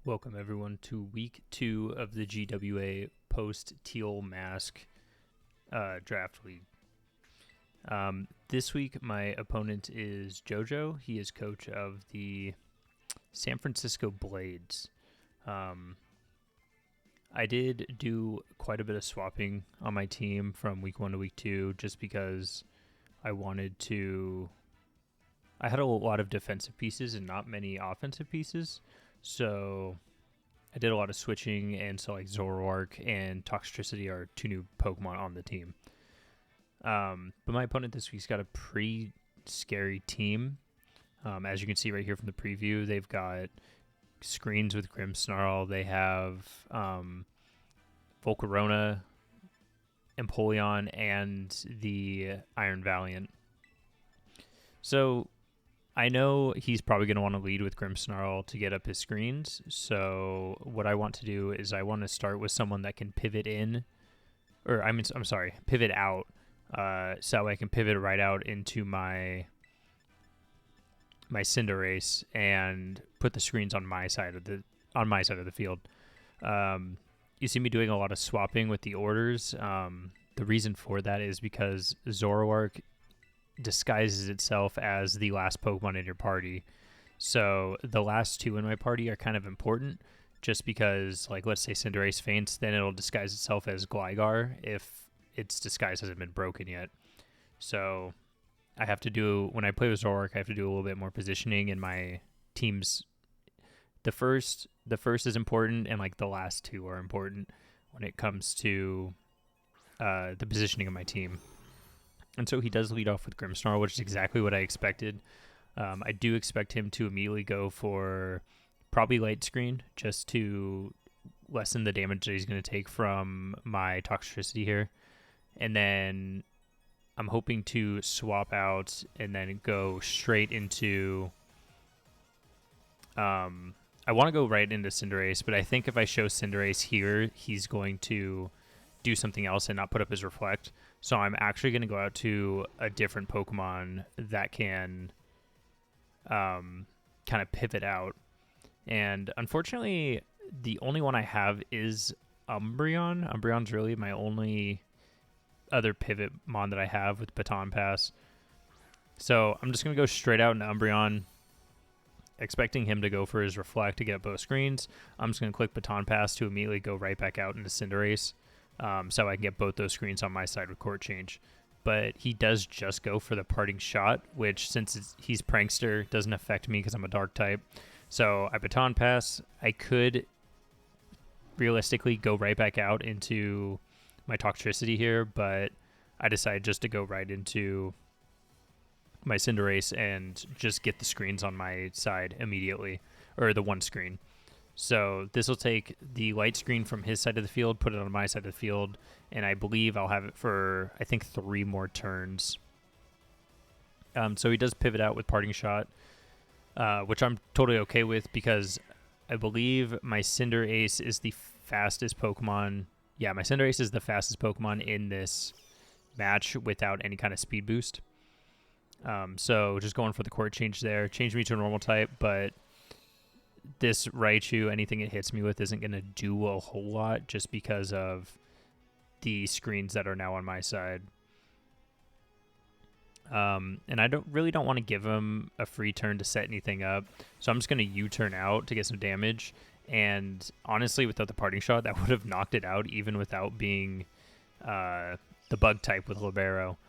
Welcome everyone to week 2 of the GWA post Teal Mask draft league. This week my opponent is Jojo. He is coach of the San Francisco Blades. I did do quite a bit of swapping on my team from week 1 to week 2 just because I had a lot of defensive pieces and not many offensive pieces. So I did a lot of switching, and so like Zoroark and Toxtricity are two new Pokemon on the team. But my opponent this week's got a pretty scary team. As you can see right here from the preview, they've got screens with Grimmsnarl. They have Volcarona, Empoleon, and the Iron Valiant. So I know he's probably going to want to lead with Grimmsnarl to get up his screens. So what I want to do is I want to start with someone that can pivot in, or pivot out. So I can pivot right out into my Cinderace and put the screens on my side of the field. You see me doing a lot of swapping with the orders. The reason for that is because Zoroark disguises itself as the last Pokemon in your party. So the last two in my party are kind of important just because, like, let's say Cinderace faints, then it'll disguise itself as Gligar if its disguise hasn't been broken yet. So I have to do, when I play with Zoroark, I have to do a little bit more positioning in my teams. The first is important, and like the last two are important when it comes to the positioning of my team. And so he does lead off with Grimmsnarl, which is exactly what I expected. I do expect him to immediately go for probably Light Screen just to lessen the damage that he's going to take from my Toxtricity here. And then I'm hoping to swap out and then go straight into... I want to go right into Cinderace, but I think if I show Cinderace here, he's going to do something else and not put up his Reflect. So I'm actually going to go out to a different Pokemon that can kind of pivot out. And unfortunately, the only one I have is Umbreon. Umbreon's really my only other pivot mon that I have with Baton Pass. So I'm just going to go straight out into Umbreon, expecting him to go for his Reflect to get both screens. I'm just going to click Baton Pass to immediately go right back out into Cinderace. So I can get both those screens on my side with Court Change. But he does just go for the Parting Shot, which, since he's Prankster, doesn't affect me because I'm a Dark type. So I Baton Pass. I could realistically go right back out into my Toxtricity here, but I decided just to go right into my Cinderace and just get the screens on my side immediately, or the one screen. So this will take the light screen from his side of the field, put it on my side of the field, and I believe I'll have it for, I think, 3 more turns. So he does pivot out with Parting Shot, which I'm totally okay with because I believe my Cinderace is the fastest Pokemon. Yeah, my Cinderace is the fastest Pokemon in this match without any kind of speed boost. So just going for the Court Change there. Change me to a normal type, but this Raichu, anything it hits me with isn't going to do a whole lot just because of the screens that are now on my side. And I don't want to give him a free turn to set anything up. So I'm just going to U-turn out to get some damage. And honestly, without the Parting Shot, that would have knocked it out even without being the Bug type with Libero.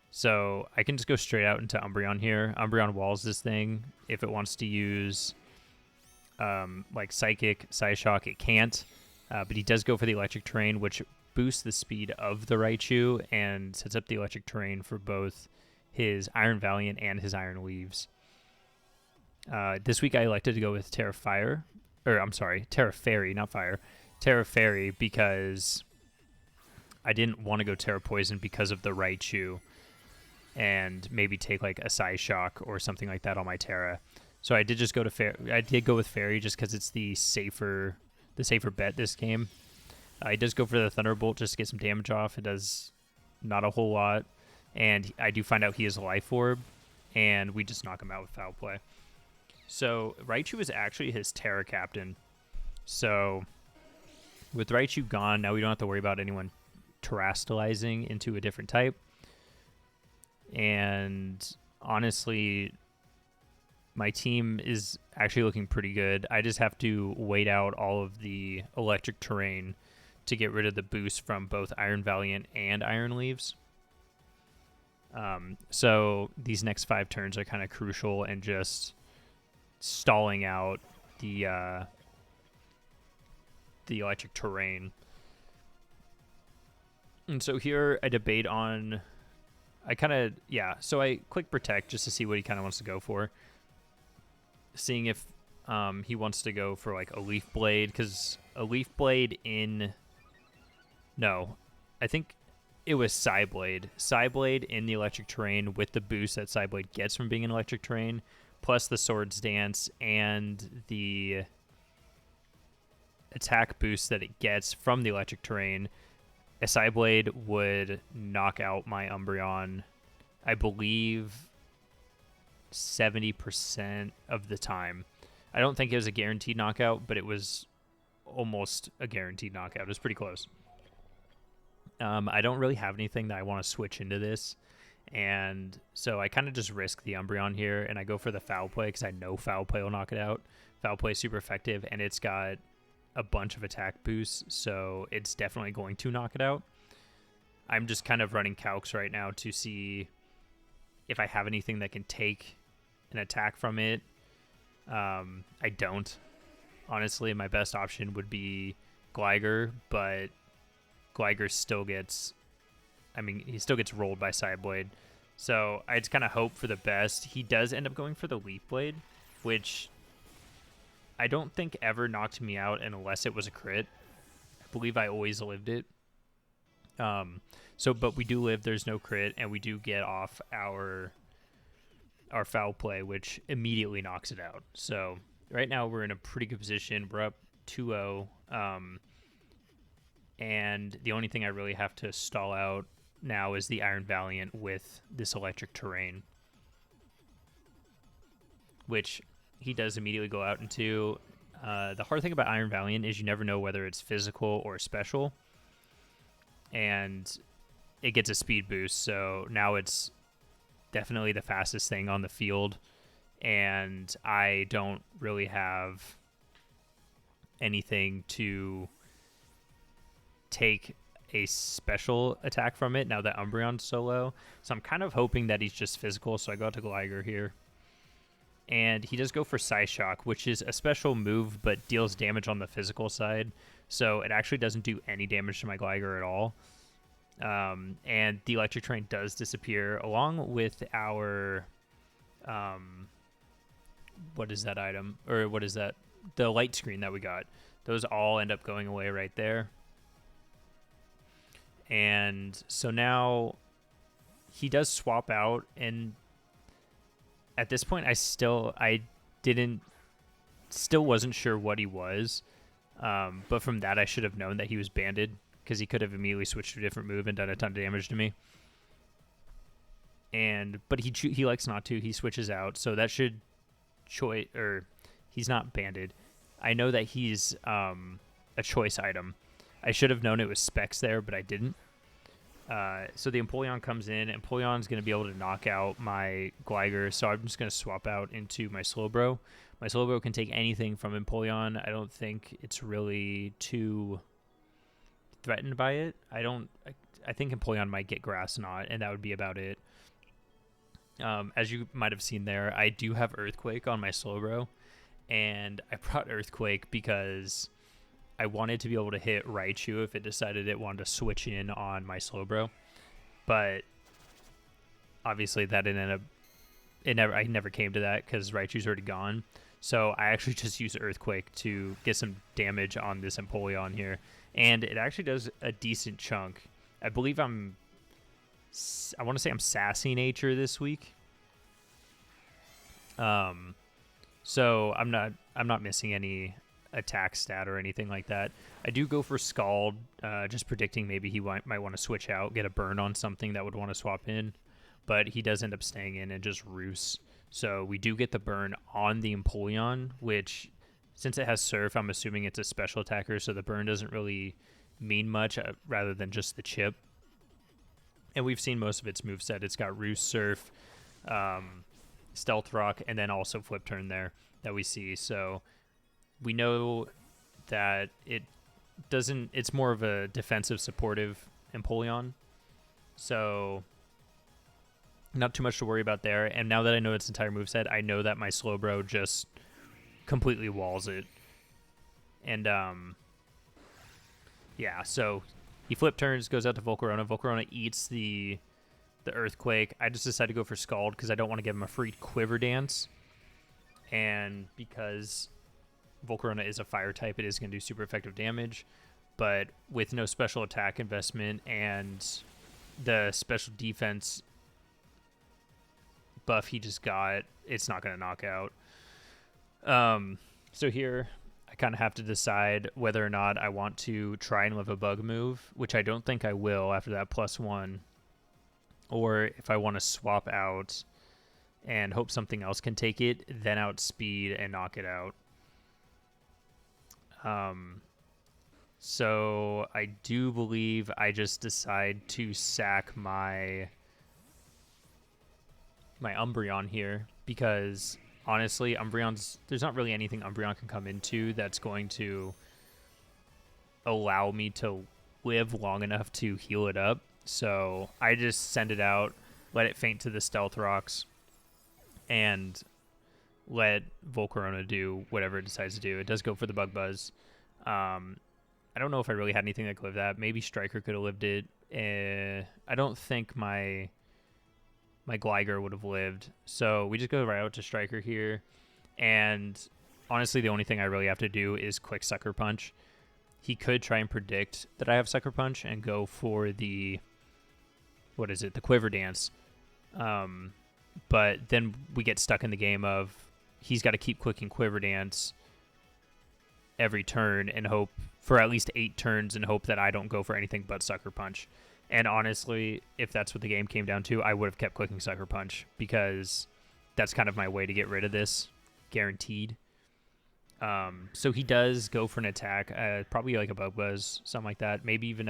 So I can just go straight out into Umbreon here. Umbreon walls this thing. If it wants to use like Psychic, Psyshock, it can't. But he does go for the Electric Terrain, which boosts the speed of the Raichu and sets up the Electric Terrain for both his Iron Valiant and his Iron Leaves. This week I elected to go with Terra Fairy, not Fire. Terra Fairy, because I didn't want to go Terra Poison because of the Raichu and maybe take like a Psyshock or something like that on my Terra. So I did just go to I did go with Fairy just because it's the safer bet this game. He does go for the Thunderbolt just to get some damage off. It does not a whole lot, and I do find out he has a Life Orb, and we just knock him out with Foul Play. So Raichu is actually his Terra Captain, So with Raichu gone, now we don't have to worry about anyone terastallizing into a different type. And honestly, my team is actually looking pretty good. I just have to wait out all of the electric terrain to get rid of the boost from both Iron Valiant and Iron Leaves. So these next 5 turns are kind of crucial and just stalling out the electric terrain. And so here I debate on... So I click Protect just to see what he kind of wants to go for. Seeing if he wants to go for like a Leaf Blade, because a Leaf Blade in... No, I think it was Psyblade. Psyblade in the electric terrain with the boost that Psyblade gets from being an electric terrain, plus the Swords Dance and the attack boost that it gets from the electric terrain, a Psyblade would knock out my Umbreon, I believe, 70% of the time. I don't think it was a guaranteed knockout, but it was almost a guaranteed knockout. It was pretty close. I don't really have anything that I want to switch into this, and so I kind of just risk the Umbreon here, and I go for the Foul Play because I know Foul Play will knock it out. Foul Play is super effective, and it's got a bunch of attack boosts, so it's definitely going to knock it out. I'm just kind of running calcs right now to see if I have anything that can take an attack from it. I don't. Honestly, my best option would be Gligar, but Gligar still gets... he still gets rolled by Psyblade. So I just kind of hope for the best. He does end up going for the Leaf Blade, which I don't think ever knocked me out unless it was a crit. I believe I always lived it. But we do live, there's no crit, and we do get off our Foul Play, which immediately knocks it out. So right now we're in a pretty good position. We're up 2-0. And the only thing I really have to stall out now is the Iron Valiant with this electric terrain, which he does immediately go out into. The hard thing about Iron Valiant is you never know whether it's physical or special, and it gets a speed boost, so now it's definitely the fastest thing on the field, and I don't really have anything to take a special attack from it now that Umbreon's so low. So I'm kind of hoping that he's just physical, so I go out to Gligar here. And he does go for Psyshock, which is a special move but deals damage on the physical side. So it actually doesn't do any damage to my Gligar at all. And the electric terrain does disappear along with our... what is that item? Or what is that? The light screen that we got. Those all end up going away right there. And so now he does swap out, and at this point I still wasn't sure what he was, but from that I should have known that he was banded, because he could have immediately switched to a different move and done a ton of damage to me. But he likes not to. He switches out, so that should he's not banded. I know that he's a choice item. I should have known it was specs there, but I didn't. So the Empoleon comes in. Empoleon's going to be able to knock out my Gligar, so I'm just going to swap out into my Slowbro. My Slowbro can take anything from Empoleon. I don't think it's really too threatened by it. I think Empoleon might get Grass Knot, and that would be about it. As you might have seen there, I do have Earthquake on my Slowbro, and I brought Earthquake because I wanted to be able to hit Raichu if it decided it wanted to switch in on my Slowbro. But obviously that didn't end up... I never came to that because Raichu's already gone. So I actually just used Earthquake to get some damage on this Empoleon here. And it actually does a decent chunk. I believe I want to say I'm Sassy Nature this week. So I'm not missing any attack stat or anything like that. I do go for Scald, just predicting maybe he might want to switch out, get a burn on something that would want to swap in, but he does end up staying in and just roosts. So we do get the burn on the Empoleon, which Since it has Surf, I'm assuming it's a special attacker, so the burn doesn't really mean much rather than just the chip. And we've seen most of its moveset. It's got Roost, Surf, Stealth Rock, and then also Flip Turn there that we see. So we know that it's more of a defensive supportive Empoleon. So not too much to worry about there. And now that I know its entire moveset, I know that my Slowbro just completely walls it. And yeah, so he Flip Turns, goes out to Volcarona. Volcarona eats the Earthquake. I just decided to go for Scald because I don't want to give him a free Quiver Dance. And because Volcarona is a fire type, it is going to do super effective damage. But with no special attack investment and the special defense buff he just got, it's not going to knock out. So here I kind of have to decide whether or not I want to try and live a bug move, which I don't think I will after that +1, or if I want to swap out and hope something else can take it, then outspeed and knock it out. So I do believe I just decide to sack my Umbreon here, because honestly, there's not really anything Umbreon can come into that's going to allow me to live long enough to heal it up. So I just send it out, let it faint to the Stealth Rocks, and let Volcarona do whatever it decides to do. It does go for the Bug Buzz. I don't know if I really had anything that could live that. Maybe Striker could have lived it. I don't think my Gligar would have lived. So we just go right out to Striker here. And honestly, the only thing I really have to do is quick Sucker Punch. He could try and predict that I have Sucker Punch and go for the Quiver Dance. But then we get stuck in the game of he's got to keep clicking Quiver Dance every turn and hope for at least 8 turns and hope that I don't go for anything but Sucker Punch. And honestly, if that's what the game came down to, I would have kept clicking Sucker Punch because that's kind of my way to get rid of this, guaranteed. So he does go for an attack, probably like a Bug Buzz, something like that. Maybe even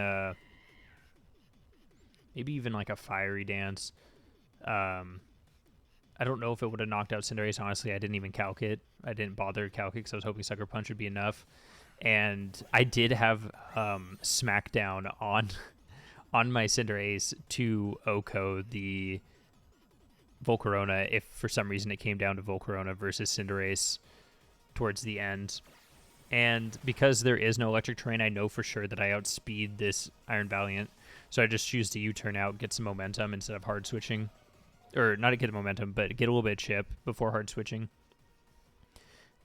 like a Fiery Dance. I don't know if it would have knocked out Cinderace. Honestly, I didn't even calc it. I didn't bother to calc it because I was hoping Sucker Punch would be enough. And I did have Smackdown on my Cinderace to OHKO the Volcarona if for some reason it came down to Volcarona versus Cinderace towards the end. And because there is no electric terrain, I know for sure that I outspeed this Iron Valiant. So I just choose to U-turn out, get some momentum instead of hard switching. Or not to get the momentum, but get a little bit of chip before hard switching.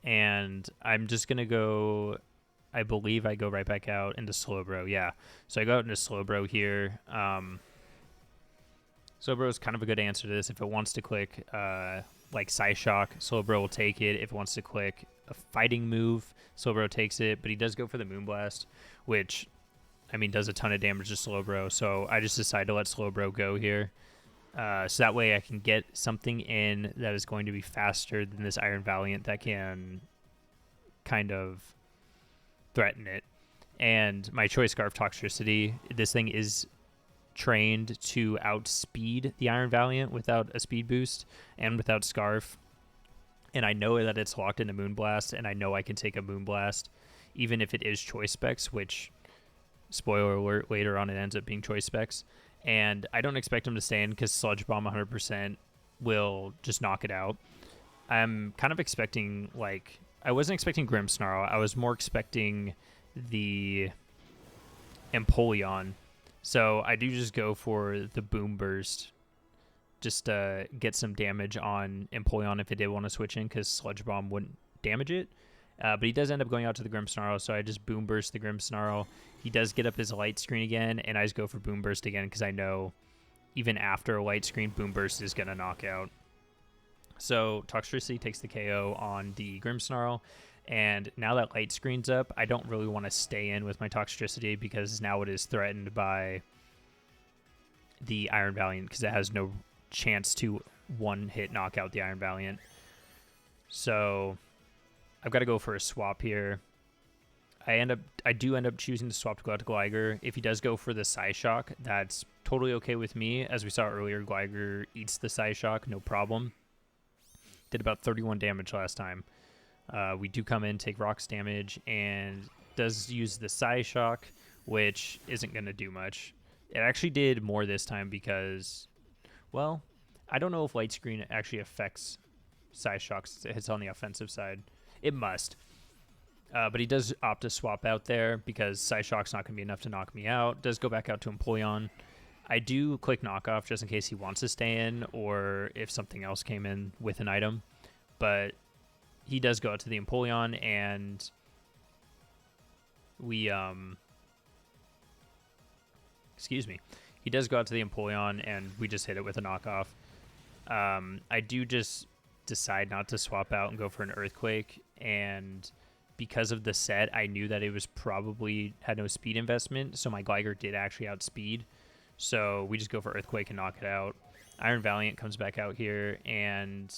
And I'm just going to go, I believe I go right back out into Slowbro. Yeah. So I go out into Slowbro here. Slowbro is kind of a good answer to this. If it wants to click like Psyshock, Slowbro will take it. If it wants to click a fighting move, Slowbro takes it. But he does go for the Moonblast, which, I mean, does a ton of damage to Slowbro. So I just decided to let Slowbro go here. So that way I can get something in that is going to be faster than this Iron Valiant that can kind of threaten it. And my Choice Scarf Toxtricity, this thing is trained to outspeed the Iron Valiant without a speed boost and without Scarf. And I know that it's locked into Moonblast, and I know I can take a Moonblast, even if it is Choice Specs, which, spoiler alert, later on it ends up being Choice Specs. And I don't expect him to stay in because Sludge Bomb 100% will just knock it out. I'm kind of expecting, like, I wasn't expecting Grimmsnarl. I was more expecting the Empoleon. So I do just go for the Boom Burst just to get some damage on Empoleon if it did want to switch in because Sludge Bomb wouldn't damage it. But he does end up going out to the Grimmsnarl, so I just Boom Burst the Grimmsnarl. He does get up his Light Screen again, and I just go for Boom Burst again because I know even after a Light Screen, Boom Burst is going to knock out. So Toxtricity takes the KO on the Grimmsnarl, and now that Light Screen's up, I don't really want to stay in with my Toxtricity because now it is threatened by the Iron Valiant because it has no chance to one-hit knock out the Iron Valiant. So I've got to go for a swap here. I do end up choosing to swap to go out to Gligar. If he does go for the Psyshock, that's totally okay with me. As we saw earlier, Gligar eats the Psyshock, no problem. Did about 31 damage last time. We do come in, take rocks damage, and does use the Psyshock, which isn't going to do much. It actually did more this time because, well, I don't know if Light Screen actually affects Psyshocks. It hits on the offensive side. It must. But he does opt to swap out there because Psyshock's not going to be enough to knock me out. Does go back out to Empoleon. I do click knockoff just in case he wants to stay in or if something else came in with an item. But he does go out to the Empoleon, and we excuse me. He does go out to the Empoleon, and we just hit it with a knockoff. I do just decide not to swap out and go for an Earthquake, and because of the set, I knew that it was probably had no speed investment, so my Gligar did actually outspeed. So we just go for Earthquake and knock it out. Iron Valiant comes back out here, and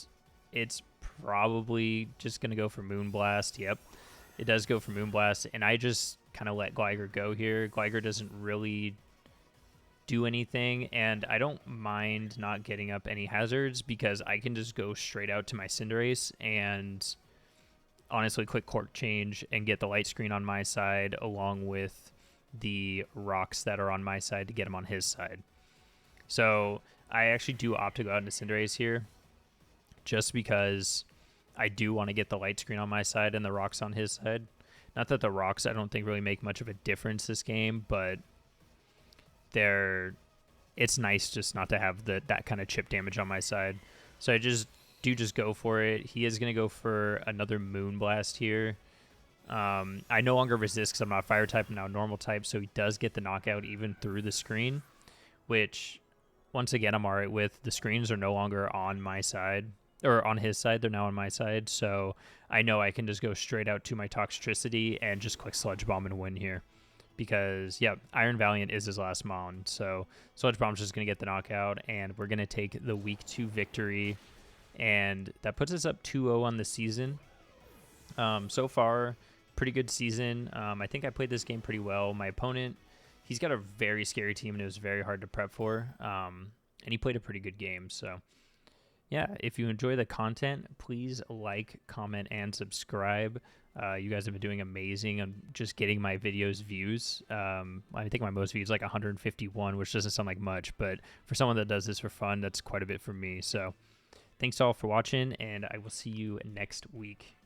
it's probably just going to go for Moonblast. Yep, it does go for Moonblast, and I just kind of let Gligar go here. Gligar doesn't really do anything, and I don't mind not getting up any hazards because I can just go straight out to my Cinderace and honestly click Cork Change and get the Light Screen on my side along with the rocks that are on my side to get him on his side. So I actually do opt to go out into Cinderace here just because I do want to get the Light Screen on my side and the rocks on his side. Not that the rocks I don't think really make much of a difference this game, but it's nice just not to have that kind of chip damage on my side. So I just go for it. He is going to go for another Moonblast here. I no longer resist because I'm not fire type, I'm now normal type, so he does get the knockout even through the screen, which once again I'm alright with. The screens are no longer on my side, or on his side, they're now on my side, so I know I can just go straight out to my Toxtricity and just click Sludge Bomb and win here. Because, yeah, Iron Valiant is his last mon, so Sludge Bomb's just going to get the knockout, and we're going to take the Week 2 victory, and that puts us up 2-0 on the season. So far, pretty good season. I think I played this game pretty well. My opponent, he's got a very scary team, and it was very hard to prep for, and he played a pretty good game, so yeah, if you enjoy the content, please like, comment, and subscribe. You guys have been doing amazing on just getting my videos views. I think my most views like 151, which doesn't sound like much, but for someone that does this for fun, that's quite a bit for me. So thanks all for watching, and I will see you next week.